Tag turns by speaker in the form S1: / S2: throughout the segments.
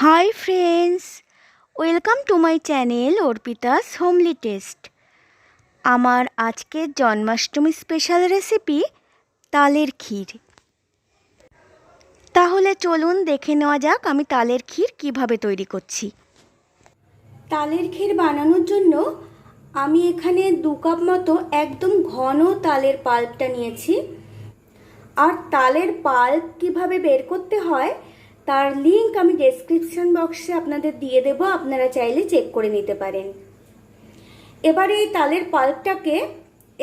S1: Hi friends, welcome to my channel Arpita's homely test. আমার আজকের Janmashtami special recipe তালের ক্ষীর। তাহলে চলুন দেখে নেওয়া যাক আমি তালের ক্ষীর কিভাবে তৈরি করছি। তালের ক্ষীর বানানোর জন্য আমি এখানে 2 কাপ মতো একদম ঘন তালের পাল্পটা নিয়েছি। আর তালের পাল্প কিভাবে বের করতে হয় তার লিংক আমি ডেসক্রিপশন বক্সে আপনাদের দিয়ে দেব, আপনারা চাইলে চেক করে নিতে পারেন। এবার এই তালের পাল্পটাকে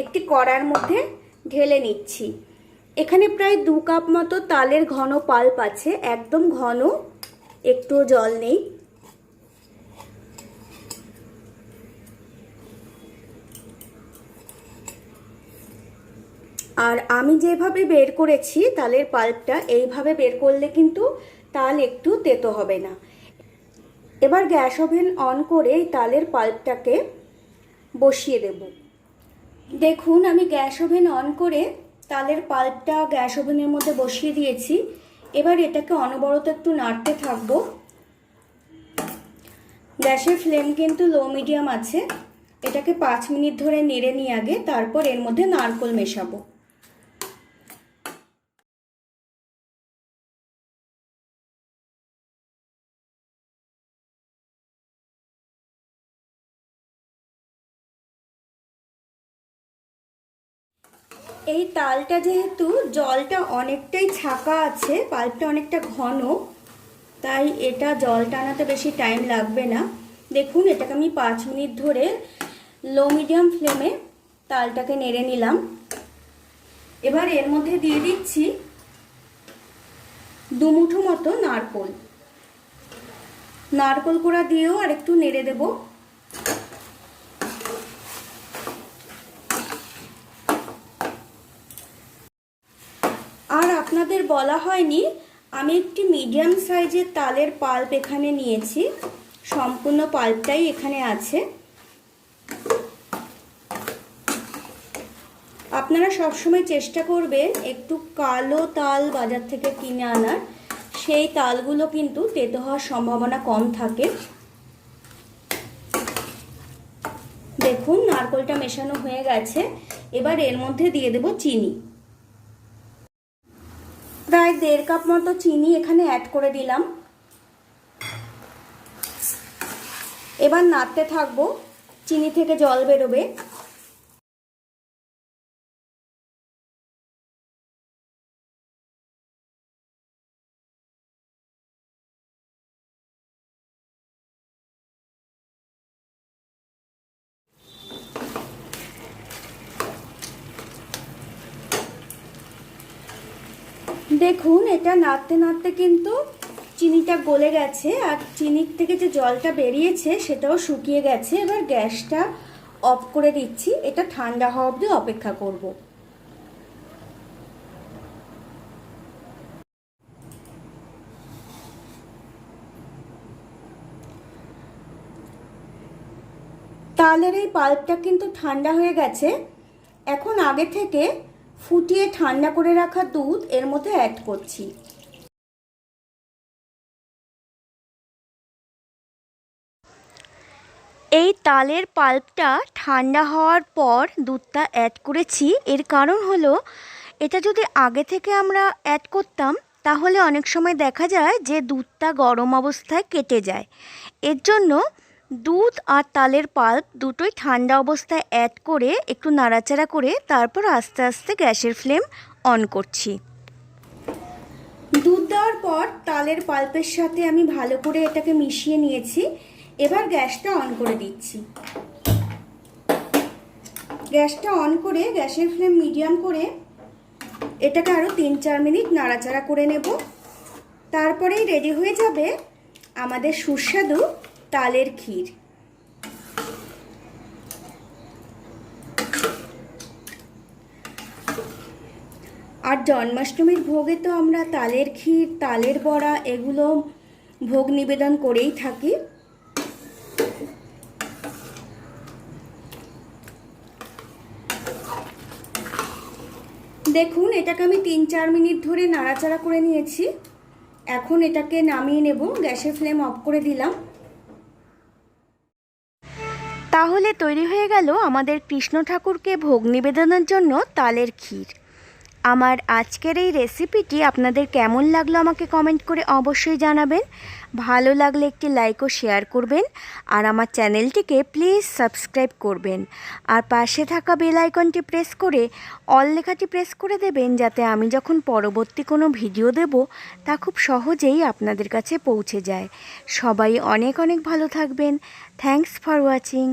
S1: একটি কড়ার মধ্যে ঢেলে নিচ্ছি। এখানে প্রায় 2 কাপ মতো তালের ঘন পাল্প আছে, একদম ঘন, একটু জল নেই। আর আমি যেভাবে বের করেছি তালের পাল্পটা, এইভাবে বের করলে কিন্তু তাল একটু তেতো হবে না। এবার গ্যাস ওভেন অন করে এই তালের পাল্পটাকে বসিয়ে দেব। দেখুন আমি গ্যাস ওভেন অন করে তালের পাল্পটা গ্যাস ওভেনের মধ্যে বসিয়ে দিয়েছি। এবার এটাকে অনবরত একটু নাড়তে থাকবো। গ্যাসের ফ্লেম কিন্তু লো মিডিয়াম আছে। এটাকে 5 মিনিট ধরে নেড়ে নিয়ে আগে তারপর এর মধ্যে নারকেল মেশাবো। এই তালটা যেহেতু জলটা অনেকটাই ছাকা আছে, পাল্পটা অনেকটা ঘন, তাই এটা জল টানাতে বেশি টাইম লাগবে না। দেখুন এটাকে আমি 5 মিনিট ধরে লো মিডিয়াম ফ্লেমে তালটাকে নেড়ে নিলাম। এবার এর মধ্যে দিয়ে দিচ্ছি 2 মুঠো মতো নারকেল কোড়া দিয়েও আর একটু নেড়ে দেব। আর আপনাদের বলা হয়নি, আমি একটি মিডিয়াম সাইজের তালের পাল্প এখানে নিয়েছি, সম্পূর্ণ পাল্পটাই এখানে আছে। আপনারা সবসময় চেষ্টা করবেন একটু কালো তাল বাজার থেকে কিনে আনার, সেই তালগুলো কিন্তু তেতো হওয়ার সম্ভাবনা কম থাকে। দেখুন নারকেলটা মেশানো হয়ে গেছে। এবার এর মধ্যে দিয়ে দেব চিনি। প্রায় 1.5 কাপ মতো চিনি এখানে অ্যাড করে দিলাম। এবার নাড়তে থাকবো, চিনি থেকে জল বেরোবে। দেখুন এটা নাড়তে নাড়তে কিন্তু চিনিটা গলে গেছে আর চিনির থেকে যে জলটা বেরিয়েছে সেটাও শুকিয়ে গেছে। এবার গ্যাসটা অফ করে দিচ্ছি, এটা ঠান্ডা হওয়া অবধি অপেক্ষা করব। তালের এই পাল্পটা কিন্তু ঠান্ডা হয়ে গেছে। এখন আগে থেকে ফুটিয়ে ঠান্ডা করে রাখা দুধ এর মধ্যে অ্যাড করছি। এই তালের পাল্পটা ঠান্ডা হওয়ার পর দুধটা অ্যাড করেছি। এর কারণ হলো এটা যদি আগে থেকে আমরা অ্যাড করতাম তাহলে অনেক সময় দেখা যায় যে দুধটা গরম অবস্থায় কেটে যায়। এর জন্য দুধ আর তালের পাল্প দুটোই ঠান্ডা অবস্থায় অ্যাড করে একটু নাড়াচাড়া করে তারপর আস্তে আস্তে গ্যাসের ফ্লেম অন করছি। দুধ দেওয়ার পর তালের পাল্পের সাথে আমি ভালো করে এটাকে মিশিয়ে নিয়েছি। এবার গ্যাসটা অন করে দিচ্ছি। গ্যাসটা অন করে গ্যাসের ফ্লেম মিডিয়াম করে এটাকে আরও 3-4 মিনিট নাড়াচাড়া করে নেব। তারপরেই রেডি হয়ে যাবে আমাদের সুস্বাদু তালের ক্ষীর। আর জন্মাষ্টমীর ভোগে তো আমরা তালের ক্ষীর, তালের বড়া এগুলো ভোগ নিবেদন করেই থাকি। দেখুন এটাকে আমি 3-4 মিনিট ধরে নাড়াচাড়া করে নিয়েছি। এখন এটাকে নামিয়ে নেব, গ্যাসের ফ্লেম অফ করে দিলাম। তাহলে তৈরি হয়ে গেল আমাদের কৃষ্ণ ঠাকুরকে ভোগ নিবেদনের জন্য তালের ক্ষীর। আমার আজকের এই রেসিপিটি আপনাদের কেমন লাগলো আমাকে কমেন্ট করে অবশ্যই জানাবেন। ভালো লাগলে একটি লাইক ও শেয়ার করবেন, আর আমার চ্যানেলটিকে প্লিজ সাবস্ক্রাইব করবেন, আর পাশে থাকা বেল আইকনটি প্রেস করে অল লেখাটি প্রেস করে দেবেন, যাতে আমি যখন পরবর্তী কোনো ভিডিও দেব তা খুব সহজেই আপনাদের কাছে পৌঁছে যায়। সবাই অনেক অনেক ভালো থাকবেন। Thanks for watching.